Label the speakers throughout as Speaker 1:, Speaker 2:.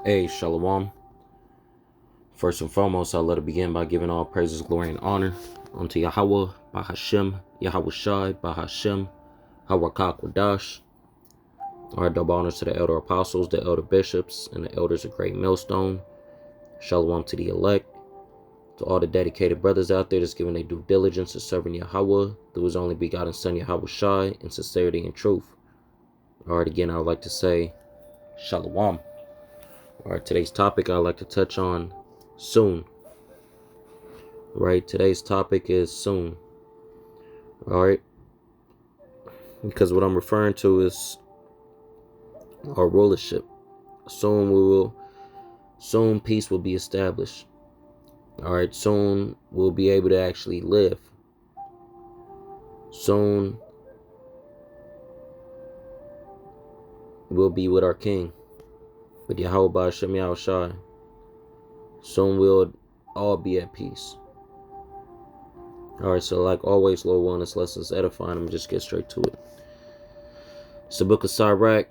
Speaker 1: Hey, Shalom. First and foremost, I'll let it begin by giving all praises, glory, and honor unto YAHAWAH, BaHaShem, YAHAWASHI, BaHaShem, HaWakakwadash. Our double honors to the elder apostles, the elder bishops, and the elders of Great Millstone. Shalom to the elect, to all the dedicated brothers out there that's giving their due diligence to serving Yahawah through his only begotten son, YAHAWASHI, in sincerity and truth. All right, again, I would like to say Shalom. All right, today's topic I'd like to touch on soon. Right, today's topic is soon. All right, because what I'm referring to is our rulership. Soon peace will be established. All right, soon we'll be able to actually live. Soon we'll be with our King, with Yahawah BaHaShem Yahawashi. Soon we'll all be at peace. All right, so like always, Lord willing, this lesson's edifying. I'm just get straight to it. It's the book of Sirach,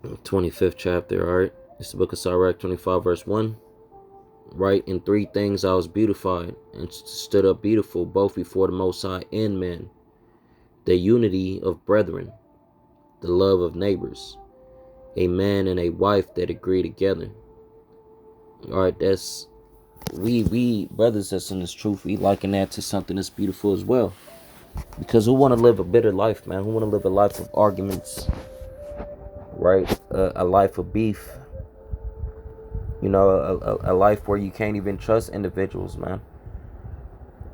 Speaker 1: 25th chapter. All right, it's the book of Sirach, 25 verse 1. Right, in three things I was beautified and stood up beautiful, both before the Most High and men: the unity of brethren, the love of neighbors, a man and a wife that agree together. All right, that's we brothers that's in this truth, we liken that to something that's beautiful as well. Because who want to live a bitter life, man? Who want to live a life of arguments, right? A life of beef, you know, a life where you can't even trust individuals, man.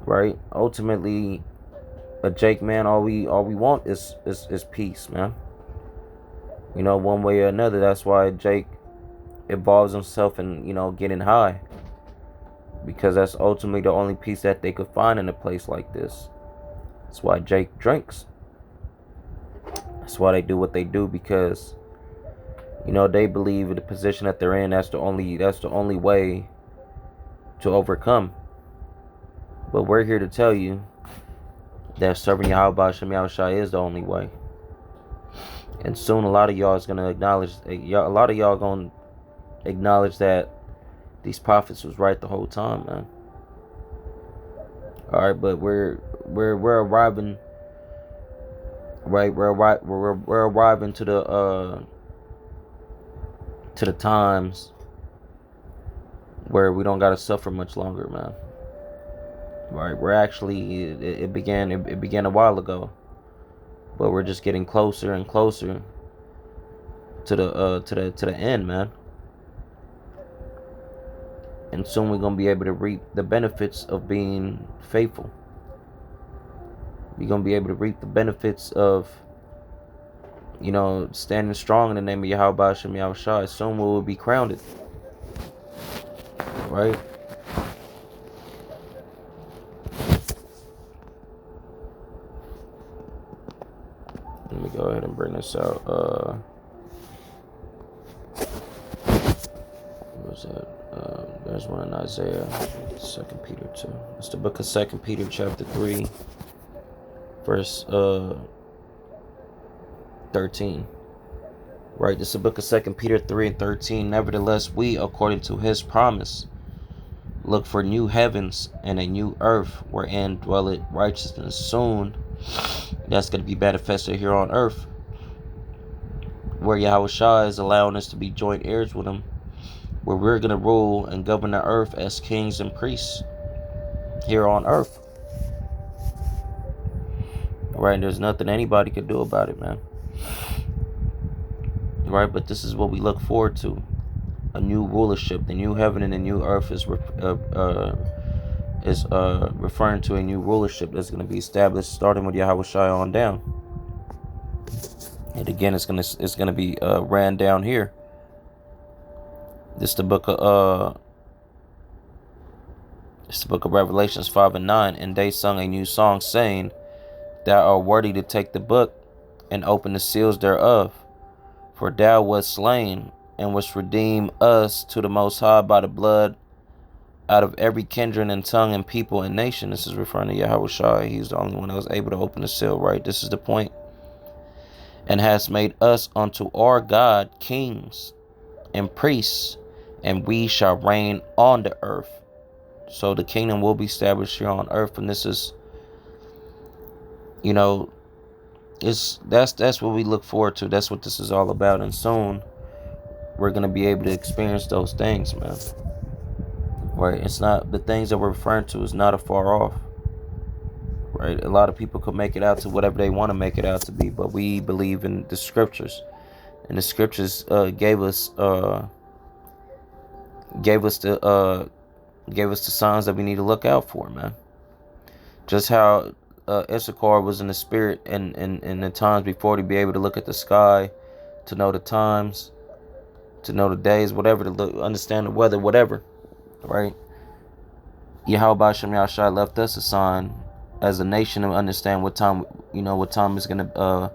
Speaker 1: Right? Ultimately, a Jake, man, all we want is peace, man. You know, one way or another. That's why Jake involves himself in, you know, getting high, because that's ultimately the only peace that they could find in a place like this. That's why Jake drinks. That's why they do what they do, because, you know, they believe in the position that they're in. That's the only way to overcome. But we're here to tell you that serving Yahawah BaHaShem Yahawashi is the only way. And soon a lot of y'all is gonna acknowledge. A lot of y'all gonna acknowledge that these prophets was right the whole time, man. All right, but we're arriving. Right, we're arriving to the times where we don't gotta suffer much longer, man. Right, we're actually it began a while ago, but we're just getting closer and closer to the end, man. And soon we're gonna be able to reap the benefits of being faithful. We're gonna be able to reap the benefits of, you know, standing strong in the name of Yahawah BaHaShem Yahawashi. Soon we will be crowned. Right? Let me go ahead and bring this out. What was that? There's one in Isaiah, 2 Peter 2. It's the book of 2 Peter chapter 3, verse 13. Right, this is the book of 2 Peter 3 and 13. Nevertheless, we, according to his promise, look for new heavens and a new earth wherein dwelleth righteousness. Soon, that's going to be manifested here on earth, where Yahawashi is allowing us to be joint heirs with him, where we're going to rule and govern the earth as kings and priests here on earth. Right, there's nothing anybody could do about it, man. Right, but this is what we look forward to: a new rulership. The new heaven and the new earth is referring to a new rulership that's going to be established, starting with Yahawashi on down. And again, it's gonna be ran down here. This is the book of Revelations 5 and 9. And they sung a new song, saying, Thou art worthy to take the book and open the seals thereof. For thou wast slain, and wast redeemed us to the Most High by the blood out of every kindred and tongue and people and nation. This is referring to Yahawashi. He's the only one that was able to open the seal, right? This is the point. and has made us unto our God kings and priests, and we shall reign on the earth. So the kingdom will be established here on earth, and this is, you know, that's what we look forward to. That's what this is all about, and soon we're gonna be able to experience those things, man. Right? It's not, the things that we're referring to is not afar off. Right? A lot of people could make it out to whatever they want to make it out to be, but we believe in the scriptures, and the scriptures gave us the signs that we need to look out for, man. Just how Issachar was in the spirit and in the times before, to be able to look at the sky, to know the times, to know the days, whatever, to look, understand the weather, whatever, right? YAHAWASHI left us a sign as a nation to understand what time, what time is gonna,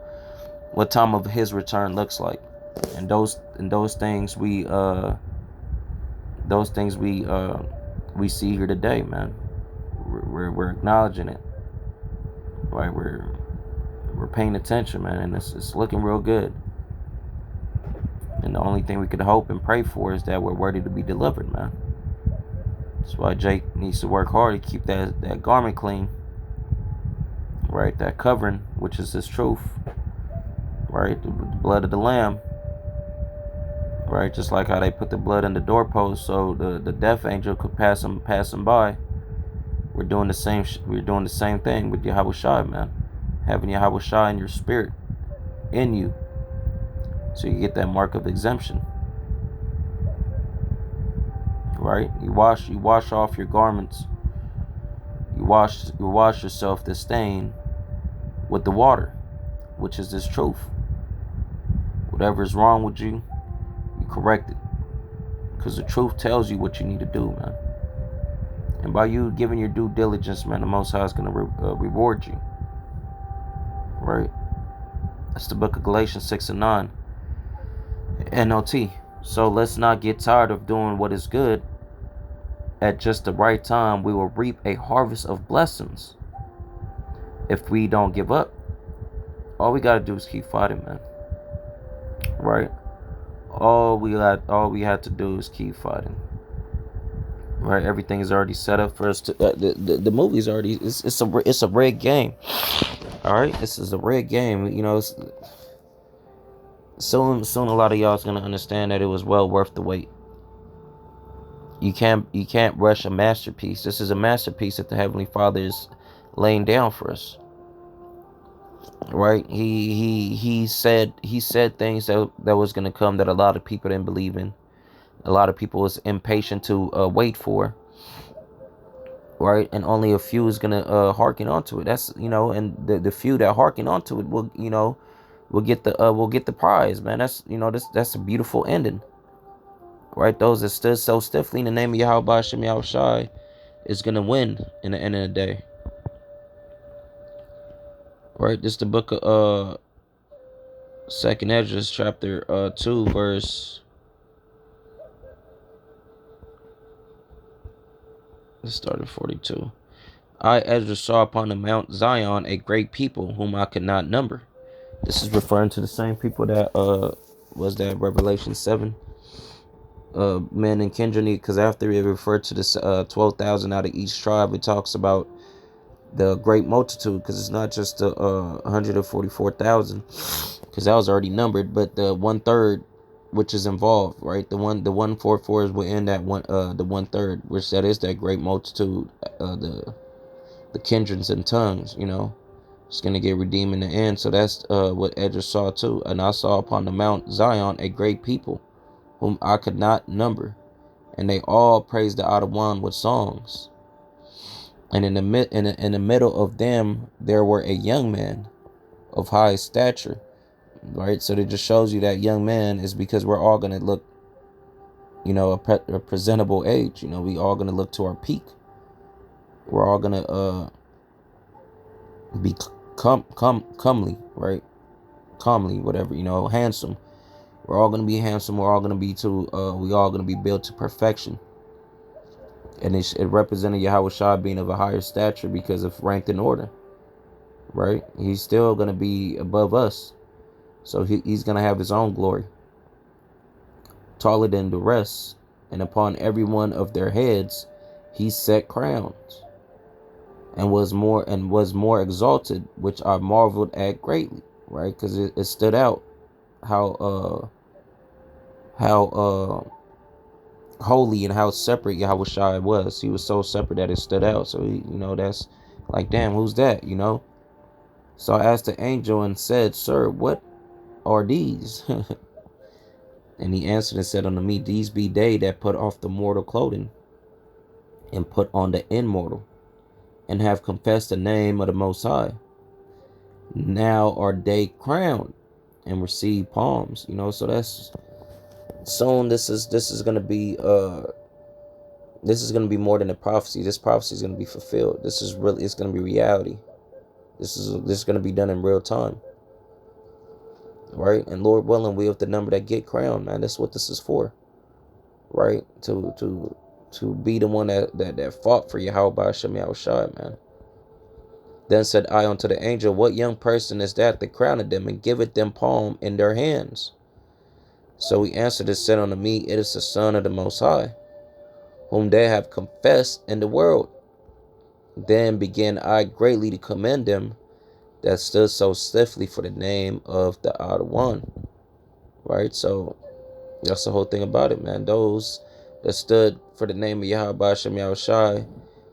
Speaker 1: what time of His return looks like, and those things we see here today, man. We're acknowledging it, right? We're paying attention, man, and it's looking real good. And the only thing we could hope and pray for is that we're worthy to be delivered, man. That's why Jake needs to work hard to keep that garment clean, right? That covering, which is His truth, right? The blood of the Lamb, right? Just like how they put the blood in the doorpost so the death angel could pass them by. We're doing the same. We're doing the same thing with YAHAWASHI, man. Having YAHAWASHI in your spirit, in you, so you get that mark of exemption. Right? You wash off your garments. You wash yourself the stain with the water, which is this truth. Whatever is wrong with you, you correct it, because the truth tells you what you need to do, man. And by you giving your due diligence, man, the Most High is going to reward you. Right? That's the book of Galatians 6 and 9. NOT. So let's not get tired of doing what is good. At just the right time, we will reap a harvest of blessings if we don't give up. All we got to do is keep fighting, man. Right? All we had to do is keep fighting. Right? Everything is already set up for us to. The movie's already. It's a rigged game. All right, this is a rigged game. Soon a lot of y'all is gonna understand that it was well worth the wait. You can't rush a masterpiece. This is a masterpiece that the Heavenly Father is laying down for us. Right? He said things that was gonna come that a lot of people didn't believe in. A lot of people was impatient to wait for. Right? And only a few is gonna hearken onto it. That's and the few that hearken onto it will get the prize, man. That's a beautiful ending. Right? Those that stood so stiffly in the name of YAHAWASHI is gonna win in the end of the day. Right? This is the book of Second Ezra, chapter 2, verse. Let's start at 42. I, Ezra, saw upon the Mount Zion a great people whom I could not number. This is referring to the same people that was that Revelation 7. Men and kindred, because after it referred to this 12,000 out of each tribe, it talks about the great multitude, because it's not just the 144,000, because that was already numbered, but the 1/3 which is involved, right? The 144 is within that one, the 1/3, which that is that great multitude, the kindreds and tongues, it's gonna get redeemed in the end. So that's what Ezra saw too. And I saw upon the Mount Zion a great people whom I could not number, and they all praised the Out One with songs. And in the middle of them there were a young man of high stature. Right, so it just shows you that young man is because we're all gonna look, a presentable age. We all gonna look to our peak. We're all gonna be comely, right? Calmly, whatever, handsome. We're all gonna be handsome. We're all gonna be we all gonna be built to perfection. And it represented YAHAWASHI being of a higher stature because of ranked in order. Right? He's still gonna be above us. So he's going to have his own glory, taller than the rest. And upon every one of their heads he set crowns, and was more exalted, which I marveled at greatly. Right? Because it stood out how holy and how separate Yahawashi was. He was so separate that it stood out. So that's like, damn, who's that? So I asked the angel and said, Sir, what are these? And he answered and said unto me, These be they that put off the mortal clothing, and put on the immortal, and have confessed the name of the Most High. Now are they crowned and receive palms. So that's soon. This is gonna be more than a prophecy. This prophecy is gonna be fulfilled. It's gonna be reality. This is gonna be done in real time. Right? And Lord willing, we have the number that get crowned, man. That's what this is for. Right? To be the one that fought for YAHAWASHI, man. Then said I unto the angel, What young person is that crowned them, and giveth them palm in their hands? So he answered and said unto me, It is the Son of the Most High, whom they have confessed in the world. Then began I greatly to commend them that stood so stiffly for the name of the Odd One. Right? So that's the whole thing about it, man. Those that stood for the name of YAHAWASHI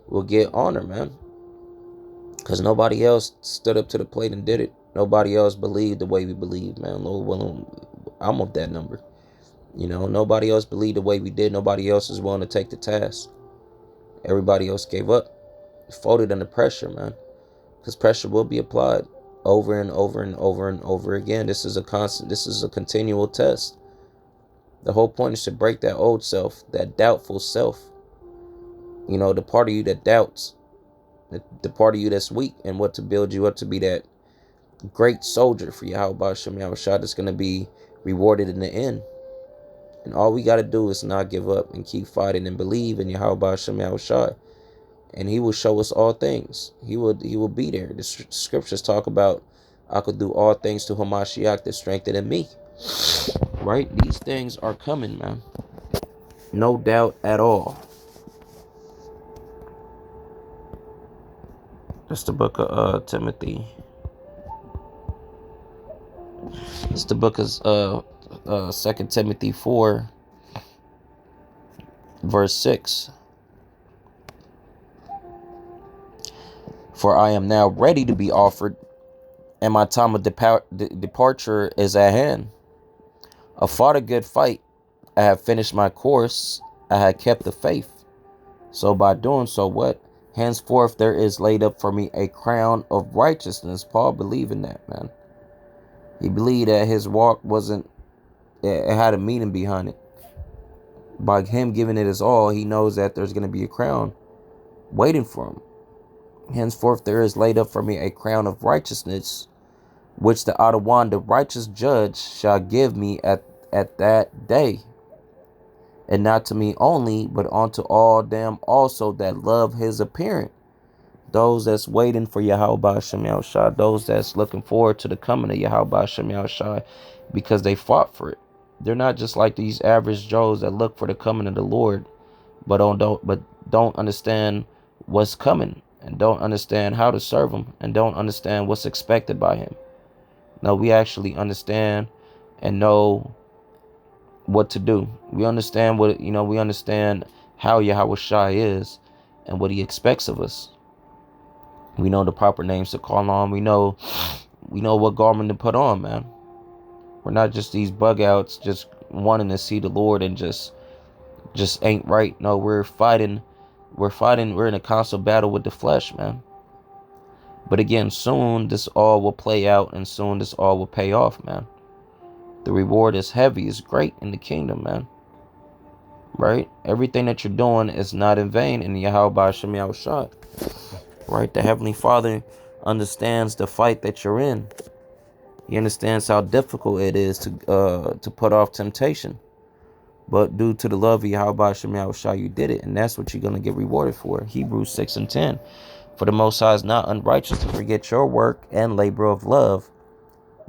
Speaker 1: will get honor, man. Because nobody else stood up to the plate and did it. Nobody else believed the way we believe, man. Lord willing, I'm of that number. Nobody else believed the way we did. Nobody else is willing to take the task. Everybody else gave up, folded under pressure, man. Because pressure will be applied over and over and over and over again. This is a continual test. The whole point is to break that old self, that doubtful self. The part of you that doubts, the part of you that's weak, and what to build you up to be that great soldier for YAHAWASHI that's going to be rewarded in the end. And all we got to do is not give up and keep fighting and believe in YAHAWASHI. And he will show us all things. He will be there. The scriptures talk about, I could do all things to Hamashiach that strengthened in me. Right? These things are coming, man. No doubt at all. That's the book of Timothy. It's the book of 2 Timothy 4, verse 6. For I am now ready to be offered, and my time of departure is at hand. I fought a good fight. I have finished my course. I have kept the faith. So by doing so, what? Henceforth there is laid up for me a crown of righteousness. Paul believed in that, man. He believed that his walk it had a meaning behind it. By him giving it his all, he knows that there's going to be a crown waiting for him. Henceforth there is laid up for me a crown of righteousness, which the Adawan, the righteous judge, shall give me at that day. And not to me only, but unto all them also that love his appearing. Those that's waiting for YAHAWASHI, those that's looking forward to the coming of YAHAWASHI, because they fought for it. They're not just like these average Joes that look for the coming of the Lord, but don't understand what's coming, and don't understand how to serve him, and don't understand what's expected by him. No, we actually understand and know what to do. We understand we understand how YAHAWASHI is and what he expects of us. We know the proper names to call on. We know what garment to put on, man. We're not just these bug outs just wanting to see the Lord and just ain't right. No, we're fighting. We're in a constant battle with the flesh, man. But again, soon this all will play out, and soon this all will pay off, man. The reward is heavy, is great in the kingdom, man. Right? Everything that you're doing is not in vain in YAHAWASHI. Right? The Heavenly Father understands the fight that you're in. He understands how difficult it is to put off temptation. But due to the love of YAHAWASHI, you did it. And that's what you're going to get rewarded for. Hebrews 6 and 10. For the Most High is not unrighteous to forget your work and labor of love,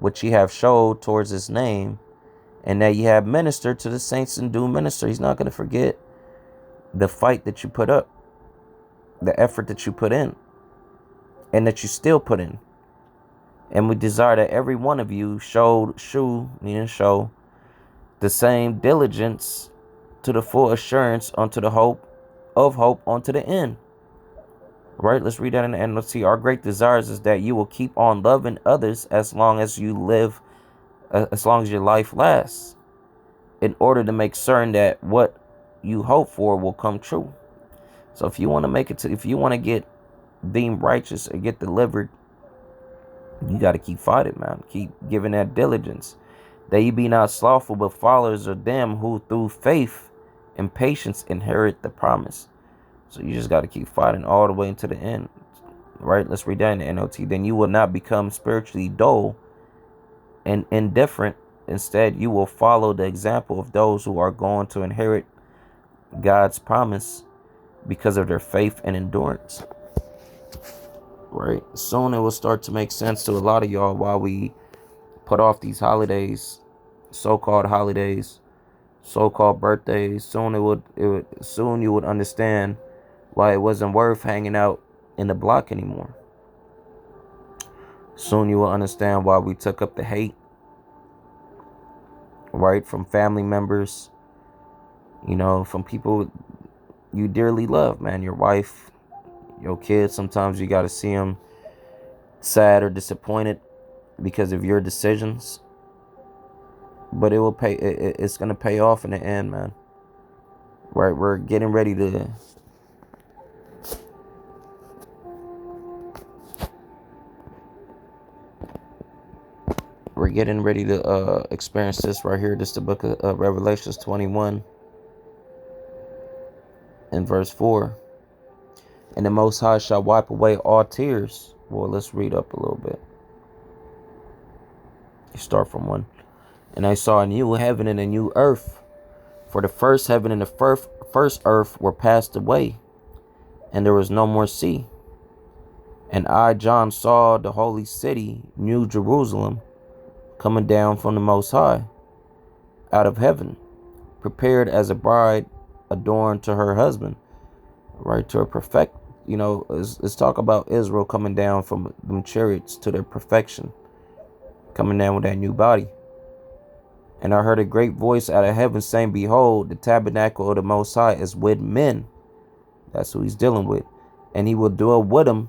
Speaker 1: which ye have showed towards his name, and that ye have ministered to the saints and do minister. He's not going to forget the fight that you put up, the effort that you put in, and that you still put in. And we desire that every one of you show the same diligence to the full assurance unto the hope unto the end. Right? Let's read that in the end. Let's see. Our great desires is that you will keep on loving others as long as you live, as long as your life lasts, in order to make certain that what you hope for will come true. So if you want to make it to, if you want to get deemed righteous or get delivered, you got to keep fighting, man. Keep giving that diligence. That ye be not slothful, but followers of them who through faith and patience inherit the promise. So you just got to keep fighting all the way into the end. Right? Let's read that in the NLT. Then you will not become spiritually dull and indifferent. Instead, you will follow the example of those who are going to inherit God's promise because of their faith and endurance. Right? Soon it will start to make sense to a lot of y'all while we put off these holidays, so-called holidays, so-called birthdays. Soon you would understand why it wasn't worth hanging out in the block anymore. Soon you will understand why we took up the hate, right, from family members, from people you dearly love, man, your wife, your kids. Sometimes you got to see them sad or disappointed because of your decisions, but it will pay. It's going to pay off in the end, man. Right? We're getting ready to experience this right here. This is the book of Revelations 21 and verse 4. And the Most High shall wipe away all tears. Well, let's read up a little bit. You start from 1. And I saw a new heaven and a new earth. For the first heaven and the first earth were passed away, and there was no more sea. And I, John, saw the holy city, New Jerusalem, coming down from the Most High, out of heaven, prepared as a bride adorned to her husband. Right, to her perfect. Let's talk about Israel coming down from them chariots to their perfection, coming down with that new body. And I heard a great voice out of heaven saying, behold, the tabernacle of the Most High is with men. That's who he's dealing with. And he will dwell with them,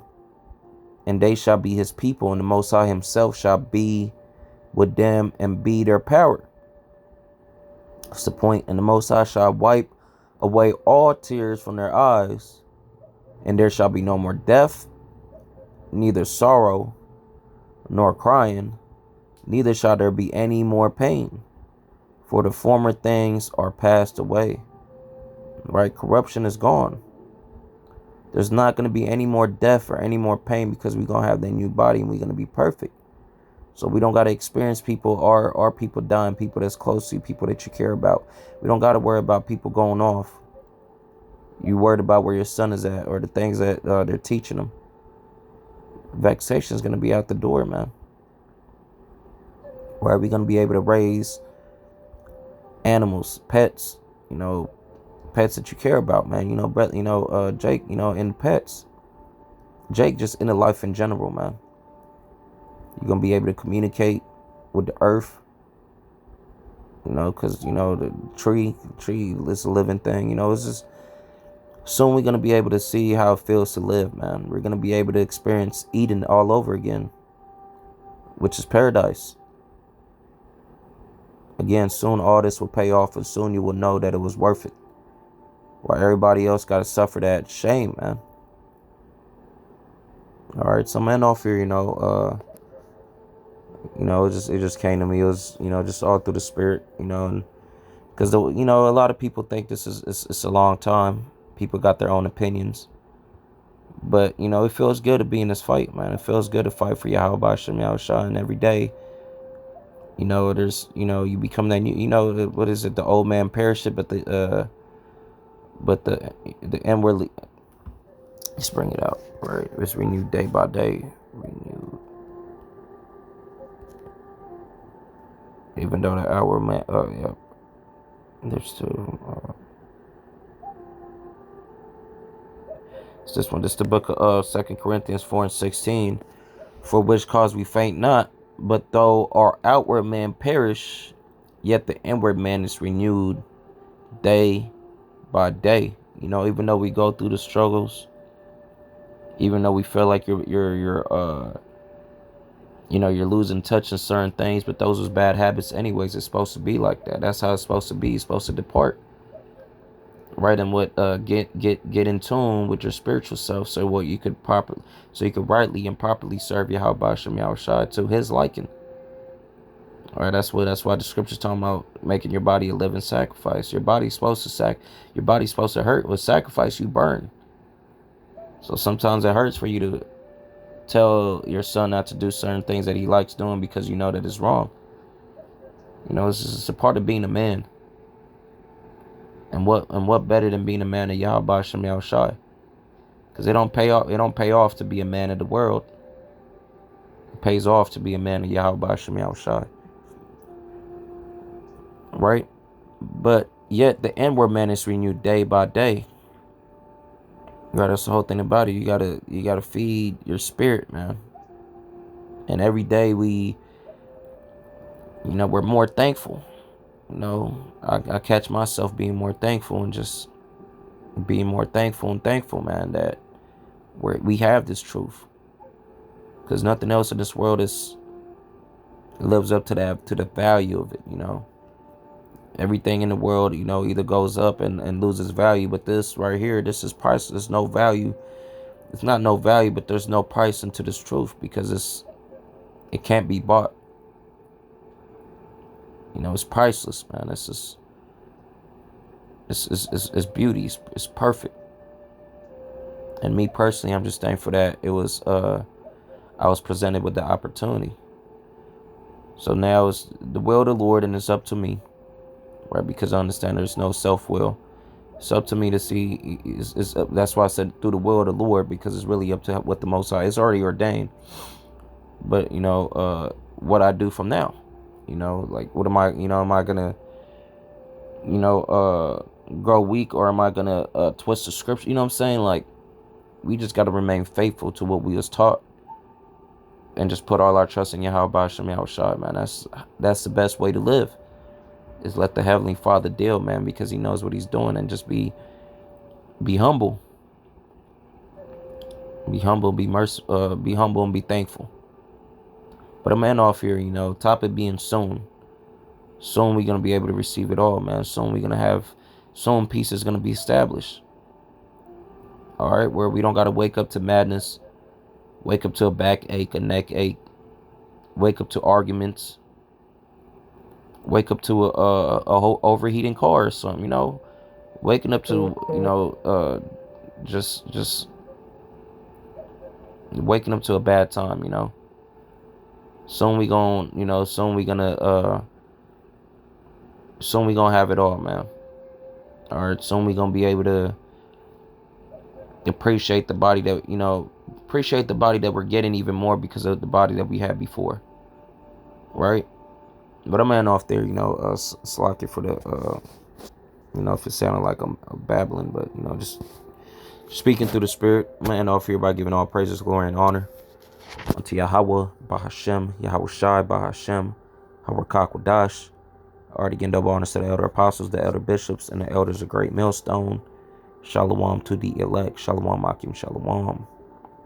Speaker 1: and they shall be his people, and the Most High himself shall be with them and be their power. That's the point. And the Most High shall wipe away all tears from their eyes, and there shall be no more death, neither sorrow nor crying, neither shall there be any more pain, for the former things are passed away. Right? Corruption is gone. There's not going to be any more death or any more pain, because we're going to have that new body and we're going to be perfect. So we don't got to experience people or people dying, people that's close to you, people that you care about. We don't got to worry about people going off. You worried about where your son is at or the things that they're teaching them. Vexation is going to be out the door, man. Where are we going to be able to raise animals, pets, pets that you care about, man? Jake, in pets. Jake, just in the life in general, man. You're going to be able to communicate with the earth, because, the tree is a living thing, it's just, soon we're going to be able to see how it feels to live, man. We're going to be able to experience Eden all over again, which is paradise. Again, soon all this will pay off, and soon you will know that it was worth it. While everybody else got to suffer that shame, man. All right, so man, off here, it just came to me. It was, just all through the spirit, and because a lot of people think this is it's a long time. People got their own opinions, but it feels good to be in this fight, man. It feels good to fight for YAHAWASHI, and every day, there's you become that new, what is it? The old man perisheth, but the inwardly. Let's bring it out, right? It's renewed day by day, renewed. Even though the outward man, yeah, there's two. It's this one. This is the book of 2 Corinthians 4:16. For which cause we faint not, but though our outward man perish, yet the inward man is renewed day by day. You know, even though we go through the struggles, even though we feel like you're losing touch in certain things, but those was bad habits anyways. It's supposed to be like that. That's how it's supposed to be. It's supposed to depart. Right, and what get in tune with your spiritual self, so what you could rightly and properly serve YAHAWASHI to his liking. All right, that's why the scripture's talking about making your body a living sacrifice. Your body's supposed to hurt. With sacrifice, you burn. So sometimes it hurts for you to tell your son not to do certain things that he likes doing because you know that it's wrong. You know, it's a part of being a man. And what better than being a man of YAHAWASHI? Because it don't pay off to be a man of the world. It pays off to be a man of YAHAWASHI. Right? But yet the inward man is renewed day by day. Right, that's the whole thing about it. You gotta feed your spirit, man. And every day we're more thankful. You know, I catch myself being more thankful and just being more thankful and thankful, man, that we have this truth. Because nothing else in this world lives up to the value of it, you know. Everything in the world, you know, either goes up and loses value. But this right here, this is priceless. There's no value. It's not no value, but there's no price into this truth because it can't be bought. You know, it's priceless, man. It's beauty. It's perfect. And me personally, I'm just thankful that I was presented with the opportunity. So now it's the will of the Lord, and it's up to me, right? Because I understand there's no self-will. It's up to me to see. That's why I said through the will of the Lord, because it's really up to what the Most High. It's already ordained. But you know, what I do from now. You know, like what am I? You know, am I gonna, grow weak, or am I gonna twist the scripture? You know what I'm saying? Like, we just got to remain faithful to what we was taught, and just put all our trust in YAHAWASHI, man. That's the best way to live. Is let the Heavenly Father deal, man, because He knows what He's doing, and just be humble, be humble, be humble, and be thankful. But a man off here, you know, topic being soon. Soon we're gonna be able to receive it all, man. Soon peace is gonna be established. All right, where we don't gotta wake up to madness, wake up to a backache, a neck ache, wake up to arguments, wake up to a whole overheating car or something, you know, waking up to, just waking up to a bad time, you know. Soon we gonna have it all, man. All right, soon we gonna be able to appreciate the body that we're getting even more because of the body that we had before, right? But I'm man off there, you know, slack it for the, if it sounded like I'm babbling, but, you know, just speaking through the spirit, man off here by giving all praises, glory, and honor unto Yahawah, Bahashem, YAHAWASHI, Bahashem, Hawakakwadash. Already again, double honors to the elder apostles, the elder bishops, and the elders of Great Millstone. Shalom to the elect. Shalom, Akim, Shalom.